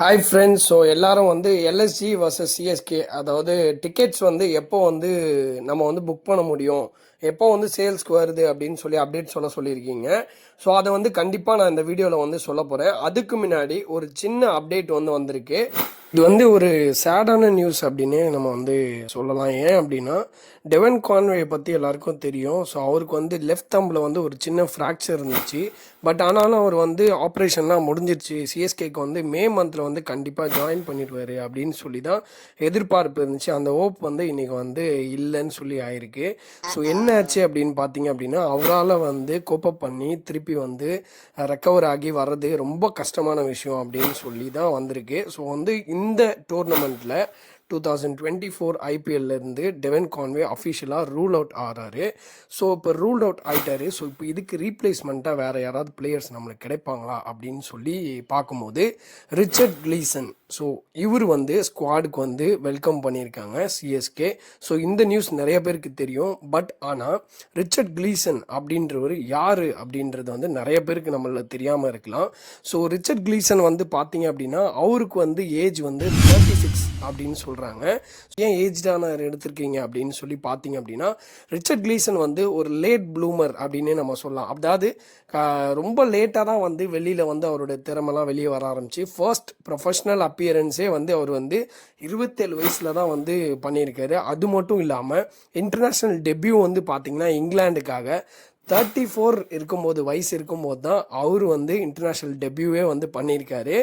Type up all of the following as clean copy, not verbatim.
Hi friends. So எல்லாரும் வந்து LSG versus CSK, அதாவது டிக்கெட்ஸ் வந்து எப்போ வந்து நம்ம வந்து புக் பண்ண முடியும், எப்போ வந்து சேல்ஸ்க்கு வருது அப்படின்னு சொல்லி அப்டேட் சொல்லியிருக்கீங்க. ஸோ அதை வந்து கண்டிப்பாக நான் இந்த வீடியோவில் வந்து சொல்ல போகிறேன். அதுக்கு முன்னாடி ஒரு சின்ன அப்டேட் வந்து வந்திருக்கு. இது வந்து ஒரு சேடான நியூஸ் அப்படின்னு நம்ம வந்து சொல்லலாம். ஏன் அப்படின்னா, டெவன் கான்வே பற்றி எல்லாருக்கும் தெரியும். ஸோ அவருக்கு வந்து லெஃப்ட் தம்பில் வந்து ஒரு சின்ன ஃப்ராக்சர் இருந்துச்சு. பட் ஆனாலும் அவர் வந்து ஆப்ரேஷன்லாம் முடிஞ்சிருச்சு. சிஎஸ்கேக்கு வந்து மே மந்தில் வந்து கண்டிப்பாக ஜாயின் பண்ணிடுவார் அப்படின்னு சொல்லி தான் எதிர்பார்ப்பு இருந்துச்சு. அந்த ஹோப் வந்து இன்றைக்கி வந்து இல்லைன்னு சொல்லி ஆயிருக்கு. ஸோ என்ன ஆச்சு அப்படின்னு பார்த்தீங்க அப்படின்னா, அவரால் வந்து கோப்பப் பண்ணி திருப்பி வந்து ரெக்கவர் ஆகி வர்றது ரொம்ப கஷ்டமான விஷயம் அப்படின்னு சொல்லி தான் வந்திருக்கு. ஸோ வந்து இந்த டோர்னமெண்ட்டில் 2024 ஐபிஎல்லேருந்து டெவன் கான்வே அஃபிஷியலாக ரூல் அவுட் ஆகிறாரு. ஸோ இப்போ ரூல் அவுட் ஆகிட்டாரு. ஸோ இப்போ இதுக்கு ரீப்ளேஸ்மெண்ட்டாக வேறு யாராவது பிளேயர்ஸ் நம்மளுக்கு கிடைப்பாங்களா அப்படின்னு சொல்லி பார்க்கும்போது ரிச்சர்ட் கிளீசன், ஸோ இவர் வந்து ஸ்குவாடுக்கு வந்து வெல்கம் பண்ணியிருக்காங்க சிஎஸ்கே. ஸோ இந்த நியூஸ் நிறைய பேருக்கு தெரியும். பட் ஆனால் ரிச்சர்ட் கிளீசன் அப்படின்றவர் யார் அப்படின்றது வந்து நிறைய பேருக்கு நம்மள தெரியாமல் இருக்கலாம். ஸோ ரிச்சர்ட் கிளீசன் வந்து பார்த்தீங்க அப்படின்னா அவருக்கு வந்து ஏஜ் வந்து 36 அப்படின்னு சொல்கிறாங்க. ஏன் ஏஜ்டான எடுத்திருக்கீங்க அப்படின்னு சொல்லி பார்த்தீங்க அப்படின்னா, ரிச்சர்ட் கிளீசன் வந்து ஒரு லேட் ப்ளூமர் அப்படின்னே நம்ம சொல்லலாம். அதாவது ரொம்ப லேட்டாக தான் வந்து வெளியில் வந்து அவருடைய திறமெல்லாம் வெளியே வர ஆரம்பிச்சு. ஃபர்ஸ்ட் ப்ரொஃபஷ்னல் அப்பியரன்ஸே வந்து அவர் வந்து 27 வயசில் தான் வந்து பண்ணியிருக்காரு. அது மட்டும் இல்லாமல் இன்டர்நேஷ்னல் டெபியூ வந்து பார்த்திங்கன்னா இங்கிலாந்துக்காக 34 இருக்கும்போது, வயசு இருக்கும்போது தான் அவர் வந்து இன்டர்நேஷ்னல் டெபியூவே வந்து பண்ணியிருக்காரு.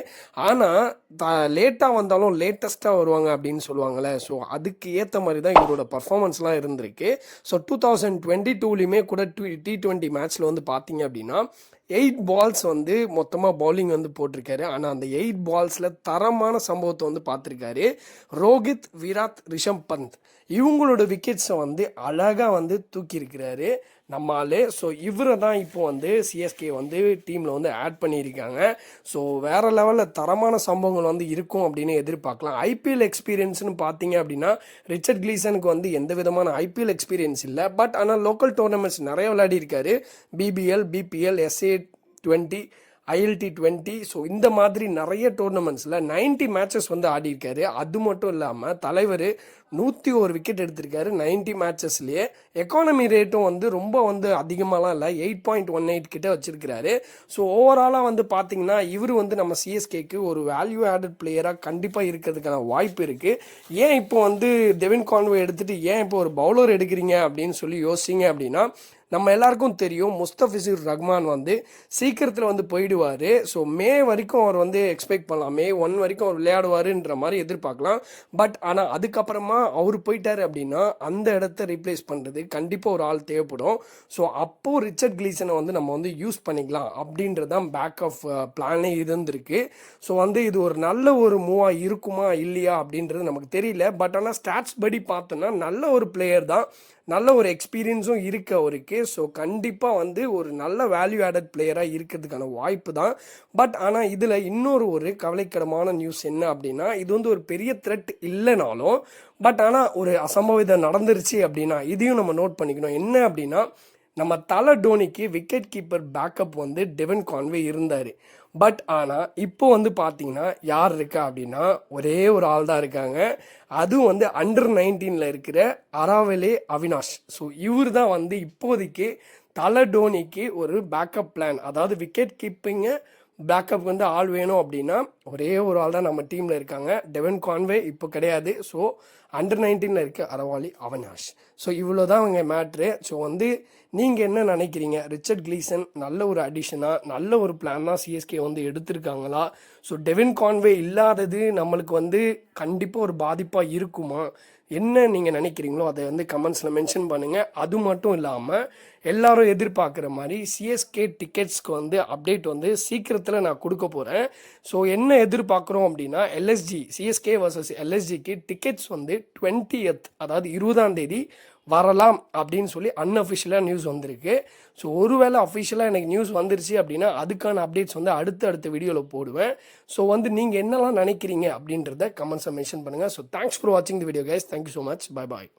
ஆனால் லேட்டாக வந்தாலும் லேட்டஸ்ட்டாக வருவாங்க அப்படின்னு சொல்லுவாங்கள்ல. ஸோ அதுக்கு ஏற்ற மாதிரி தான் இவரோட பர்ஃபார்மன்ஸ்லாம் இருந்திருக்கு. ஸோ 2022லேயுமே கூட T20 மேட்ச்சில் வந்து பார்த்தீங்க அப்படின்னா 8 பால்ஸ் வந்து மொத்தமாக பவுலிங் வந்து போட்டிருக்காரு. ஆனால் அந்த 8 பால்ஸில் தரமான சம்பவத்தை வந்து பார்த்துருக்காரு. ரோஹித், விராட், ரிஷப் பந்த் இவங்களோட விக்கெட்ஸை வந்து அழகாக வந்து தூக்கியிருக்கிறாரு நம்மாலே. ஸோ இவரை தான் இப்போ வந்து சிஎஸ்கே வந்து டீமில் வந்து ஆட் பண்ணியிருக்காங்க. ஸோ வேறு லெவலில் தரமான சம்பவங்கள் வந்து இருக்கும் அப்படின்னு எதிர்பார்க்கலாம். ஐபிஎல் எக்ஸ்பீரியன்ஸ்னு பார்த்தீங்க அப்படின்னா ரிச்சர்ட் கிளீசனுக்கு வந்து எந்த விதமான ஐபிஎல் எக்ஸ்பீரியன்ஸ் இல்லை. பட் ஆனால் லோக்கல் டோர்னமெண்ட்ஸ் நிறைய விளையாடி இருக்காரு. BPL, BPL, SA20, ILT20. So இந்த மாதிரி நிறைய டோர்னமெண்ட்ஸில் 90 மேட்சஸ் வந்து ஆடிருக்காரு. அது மட்டும் இல்லாமல் தலைவர் 101 விக்கெட் எடுத்திருக்காரு 90 மேட்சஸ்லேயே. எக்கானமி ரேட்டும் வந்து ரொம்ப வந்து அதிகமாகலாம் இல்லை, 8.18 கிட்ட வச்சிருக்கிறாரு. ஸோ ஓவராலாக வந்து பார்த்தீங்கன்னா இவர் வந்து நம்ம சிஎஸ்கேக்கு ஒரு வேல்யூ ஆடட் பிளேயராக கண்டிப்பாக இருக்கிறதுக்கான வாய்ப்பு இருக்குது. ஏன் இப்போ வந்து டெவின் கான்வே எடுத்துகிட்டு ஏன் இப்போ ஒரு பவுலர் எடுக்கிறீங்க அப்படின்னு சொல்லி யோசிச்சிங்க அப்படின்னா, நம்ம எல்லாருக்கும் தெரியும் முஸ்தபிசுர் ரஹ்மான் வந்து சீக்கிரத்தில் வந்து போயிடுவார். ஸோ மே வரைக்கும் அவர் வந்து எக்ஸ்பெக்ட் பண்ணலாம், May 1 வரைக்கும் அவர் விளையாடுவாருன்ற மாதிரி எதிர்பார்க்கலாம். பட் ஆனால் அதுக்கப்புறமா அவர் போயிட்டார் அப்படின்னா அந்த இடத்த ரீப்ளேஸ் பண்ணுறது கண்டிப்பாக ஒரு ஆள் தேவைப்படும். ஸோ அப்போது ரிச்சர்ட் கிளீசனை வந்து நம்ம வந்து யூஸ் பண்ணிக்கலாம் அப்படின்றதான் பேக் ஆஃப் பிளானே இருந்திருக்கு. ஸோ வந்து இது ஒரு நல்ல ஒரு மூவாக இருக்குமா இல்லையா அப்படின்றது நமக்கு தெரியல. பட் ஆனால் ஸ்டாட்ஸ் படி பார்த்தோன்னா நல்ல ஒரு பிளேயர் தான், நல்ல ஒரு எக்ஸ்பீரியன்ஸும் இருக்குது அவருக்கு. ஸோ கண்டிப்பாக வந்து ஒரு நல்ல வேல்யூ ஆடட் பிளேயராக இருக்கிறதுக்கான வாய்ப்பு தான். பட் ஆனால் இதில் இன்னொரு ஒரு கவலைக்கிடமான நியூஸ் என்ன அப்படின்னா, இது வந்து ஒரு பெரிய த்ரெட் இல்லைனாலும் பட் ஆனால் ஒரு அசம்பவிதம் நடந்துருச்சு அப்படின்னா இதையும் நம்ம நோட் பண்ணிக்கணும். என்ன அப்படின்னா, நம்ம தலை டோனிக்கு விக்கெட் கீப்பர் பேக்கப் வந்து டெவன் கான்வே இருந்தார். பட் ஆனால் இப்போ வந்து பார்த்தீங்கன்னா யார் இருக்கா அப்படின்னா ஒரே ஒரு ஆள் தான் இருக்காங்க. அதுவும் வந்து அண்டர் 19 இருக்கிற அராவலே அவினாஷ். ஸோ இவர் தான் வந்து இப்போதைக்கு தலை டோனிக்கு ஒரு பேக்கப் பிளான், அதாவது விக்கெட் கீப்பிங்கு பேக்கப் வந்து ஆள் வேணும் அப்படின்னா ஒரே ஒரு ஆள் தான் நம்ம டீமில் இருக்காங்க. டெவன் கான்வே இப்போ கிடையாது. ஸோ அண்டர் 19 இருக்க அரவாலி அவினாஷ். ஸோ இவ்வளோ தான் அவங்க மேட்ரு. ஸோ வந்து நீங்கள் என்ன நினைக்கிறீங்க? ரிச்சர்ட் கிளீசன் நல்ல ஒரு அடிஷனாக, நல்ல ஒரு பிளானாக சிஎஸ்கே வந்து எடுத்திருக்காங்களா? ஸோ டெவின் கான்வே இல்லாதது நம்மளுக்கு வந்து கண்டிப்பாக ஒரு பாதிப்பாக இருக்குமா? என்ன நீங்கள் நினைக்கிறீங்களோ அதை வந்து கமெண்ட்ஸில் மென்ஷன் பண்ணுங்கள். அது மட்டும் இல்லாமல் எல்லாரும் எதிர்பார்க்குற மாதிரி சிஎஸ்கே டிக்கெட்ஸ்க்கு வந்து அப்டேட் வந்து சீக்கிரத்தில் நான் கொடுக்க போகிறேன். ஸோ என்ன எதிர்பார்க்குறோம் அப்படின்னா சிஎஸ்கே வர்சஸ் எல்எஸ்ஜிக்கு டிக்கெட்ஸ் வந்து 20th, அதாவது 20ஆம் தேதி வரலாம் அப்படின்னு சொல்லி அன்அஃபிஷியலாக நியூஸ் வந்திருக்கு. ஸோ ஒருவேளை அஃபிஷியலாக எனக்கு நியூஸ் வந்துருச்சு அப்படின்னா அதுக்கான அப்டேட்ஸ் வந்து அடுத்த வீடியோவில் போடுவேன். ஸோ வந்து நீங்கள் என்னெல்லாம் நினைக்கிறீங்க அப்படின்றத கமெண்ட்ஸை மென்ஷன் பண்ணுங்கள். ஸோ தேங்க்ஸ் ஃபார் வாட்சிங் the video guys. Thank you so much. Bye bye.